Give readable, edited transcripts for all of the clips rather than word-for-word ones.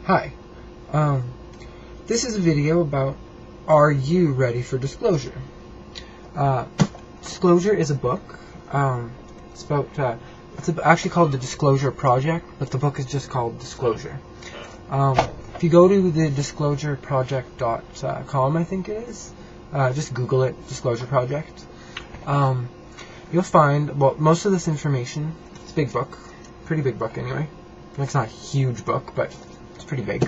Hi. This is a video about, are you ready for disclosure? Disclosure is a book. It's about, it's actually called The Disclosure Project, but the book is just called Disclosure. If you go to the disclosureproject.com, I think it is, just Google it, Disclosure Project. You'll find, well, most of this information, it's a big book, pretty big book anyway. It's not a huge book, but it's pretty big.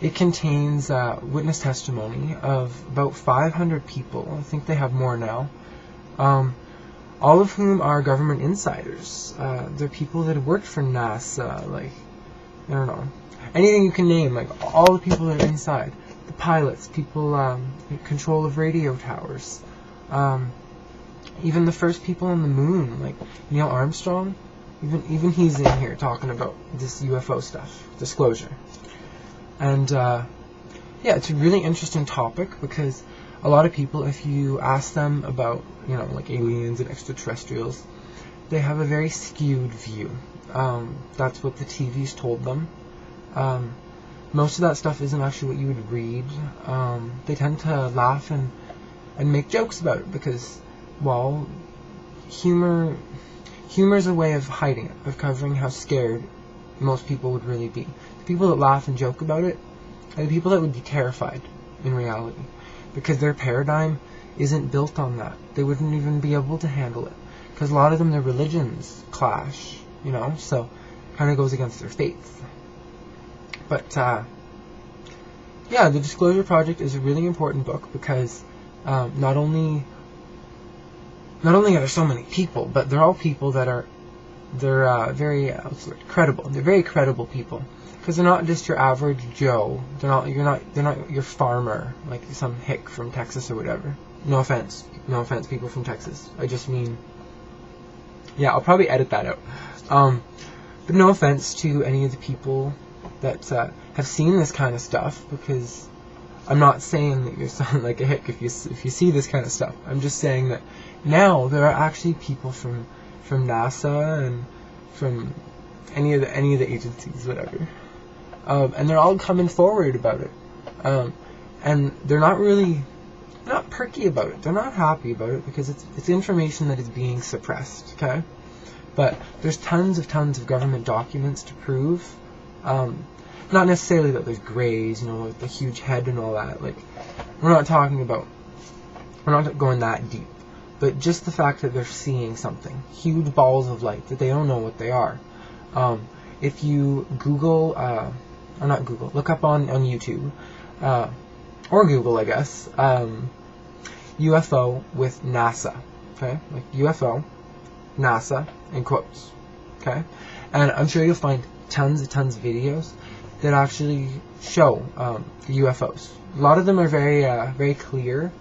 It contains witness testimony of about 500 people. I think they have more now. All of whom are government insiders. They're people that have worked for NASA, like, I don't know, anything you can name, like all the people that are inside. The pilots, people in control of radio towers. Even the first people on the moon, like Neil Armstrong, even he's in here talking about this UFO stuff, disclosure. And yeah, it's a really interesting topic because a lot of people, if you ask them about, you know, like aliens and extraterrestrials, they have a very skewed view. That's what the TV's told them. Most of that stuff isn't actually what you would read. They tend to laugh and make jokes about it because, well, humor is a way of hiding it, of covering how scared most people would really be. The people that laugh and joke about it are the people that would be terrified in reality, because their paradigm isn't built on that. They wouldn't even be able to handle it, because a lot of them, their religions clash, you know, so kind of goes against their faith. But yeah, the Disclosure Project is a really important book because not only are there so many people, but they're all people that are very credible. They're very credible people because they're not just your average Joe. They're not your farmer, like some hick from Texas or whatever. No offense, people from Texas. I just mean, yeah, I'll probably edit that out. But no offense to any of the people that have seen this kind of stuff, because I'm not saying that you're sounding like a hick if you see this kind of stuff. I'm just saying that now there are actually people from NASA and from any of the agencies, whatever, and they're all coming forward about it, and they're not perky about it. They're not happy about it because it's information that is being suppressed. Okay, but there's tons of government documents to prove. Not necessarily that there's grays, you know, with the huge head and all that. Like, we're not going that deep. But just the fact that they're seeing something, huge balls of light that they don't know what they are. If you Google, or not Google, look up on YouTube, or Google, I guess, UFO with NASA, okay, like UFO, NASA, in quotes, okay, and I'm sure you'll find tons of videos that actually show the UFOs. A lot of them are very clear.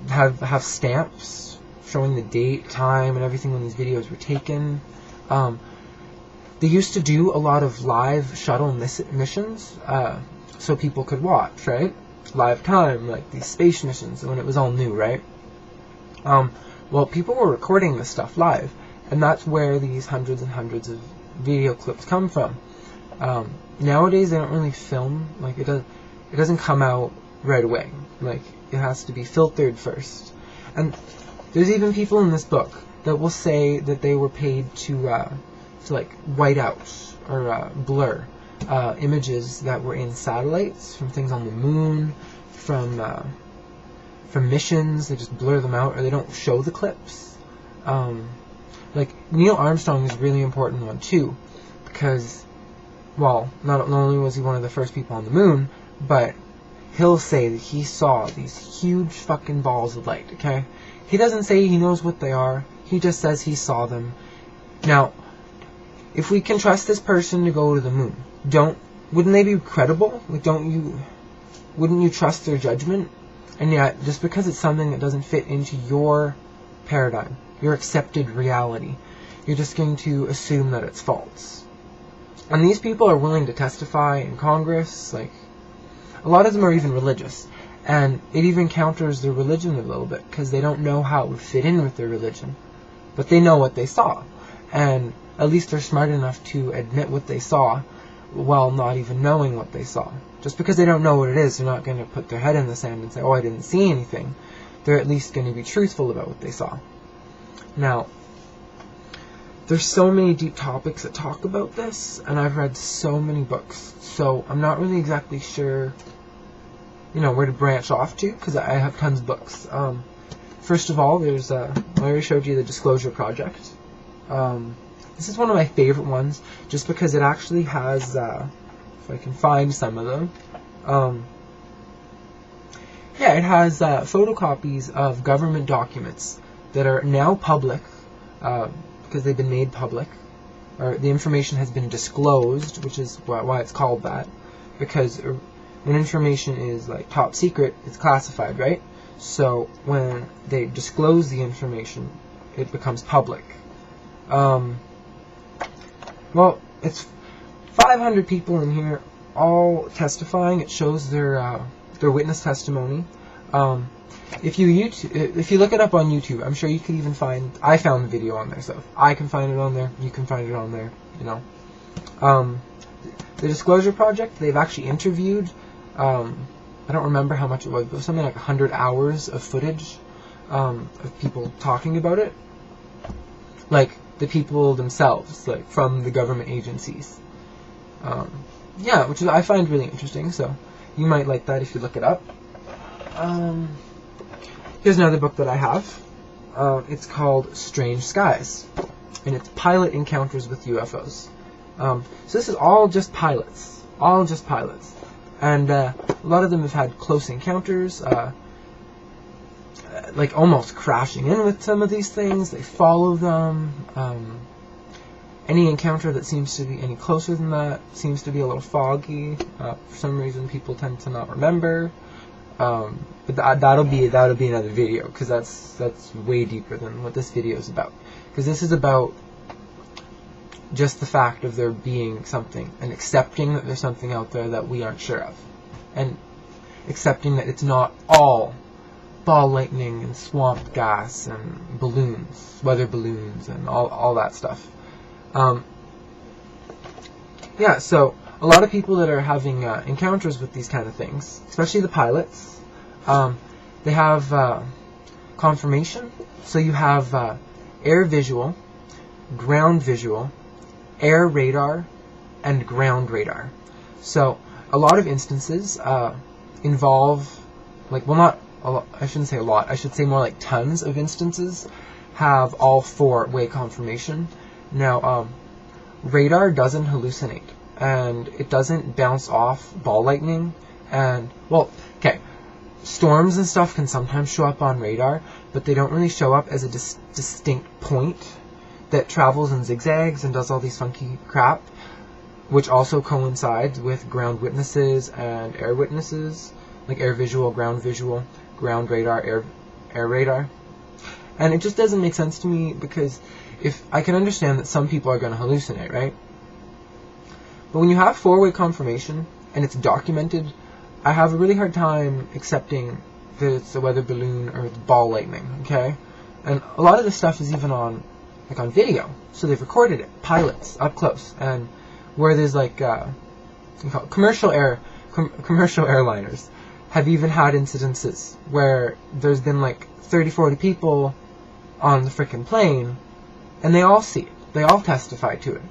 Have stamps showing the date, time, and everything when these videos were taken. They used to do a lot of live shuttle missions, so people could watch, right? Live time, like these space missions when it was all new, right? Well, people were recording this stuff live, and that's where these hundreds and hundreds of video clips come from. Nowadays, they don't really film, like it doesn't come out right away. Like, it has to be filtered first. And there's even people in this book that will say that they were paid to like white out or blur images that were in satellites from things on the moon, from missions. They just blur them out, or they don't show the clips. Like Neil Armstrong is a really important one too, because, well, not only was he one of the first people on the moon, but he'll say that he saw these huge fucking balls of light, okay? He doesn't say he knows what they are. He just says he saw them. Now, if we can trust this person to go to the moon, wouldn't they be credible? Like, wouldn't you trust their judgment? And yet, just because it's something that doesn't fit into your paradigm, your accepted reality, you're just going to assume that it's false. And these people are willing to testify in Congress, like, a lot of them are even religious, and it even counters their religion a little bit, because they don't know how it would fit in with their religion. but they know what they saw, and at least they're smart enough to admit what they saw while not even knowing what they saw. Just because they don't know what it is, they're not going to put their head in the sand and say, oh, I didn't see anything. They're at least going to be truthful about what they saw. Now, there's so many deep topics that talk about this, and I've read so many books, so I'm not really exactly sure, where to branch off to, because I have tons of books. First of all, there's, I already showed you the Disclosure Project. This is one of my favorite ones, just because it actually has, if I can find some of them, it has photocopies of government documents that are now public, because they've been made public, or the information has been disclosed, which is why it's called that, because when information is like top secret, it's classified, right? So when they disclose the information, it becomes public. Well, it's 500 people in here, all testifying. It shows their witness testimony. If you look it up on YouTube, I'm sure you could even find. I found the video on there, so if I can find it on there, you can find it on there. The Disclosure Project, they've actually interviewed. I don't remember how much it was, but it was something like 100 hours of footage of people talking about it, like the people themselves, like from the government agencies. Which I find really interesting. So you might like that if you look it up. Here's another book that I have. It's called Strange Skies, and it's pilot encounters with UFOs. So this is all just pilots, and a lot of them have had close encounters, like almost crashing in with some of these things. They follow them. Any encounter that seems to be any closer than that seems to be a little foggy. For some reason, people tend to not remember. But that'll be another video, because that's way deeper than what this video is about. Because this is about just the fact of there being something, and accepting that there's something out there that we aren't sure of, and accepting that it's not all ball lightning and swamp gas and balloons, weather balloons, and all that stuff. So a lot of people that are having encounters with these kind of things, especially the pilots, they have confirmation. So you have air visual, ground visual, air radar, and ground radar. So a lot of instances involve, not a lot, I shouldn't say a lot, I should say more like tons of instances have all four-way confirmation. Now, radar doesn't hallucinate, and it doesn't bounce off ball lightning, and, storms and stuff can sometimes show up on radar, but they don't really show up as a distinct point that travels in zigzags and does all these funky crap, which also coincides with ground witnesses and air witnesses, like air visual, ground radar, air radar. And it just doesn't make sense to me, because if I can understand that some people are going to hallucinate, right? But when you have four-way confirmation and it's documented, I have a really hard time accepting that it's a weather balloon or it's ball lightning, okay? And a lot of this stuff is even on video, so they've recorded it, pilots up close, and where there's commercial airliners have even had incidences where there's been 30-40 people on the frickin' plane, and they all see it, they all testify to it.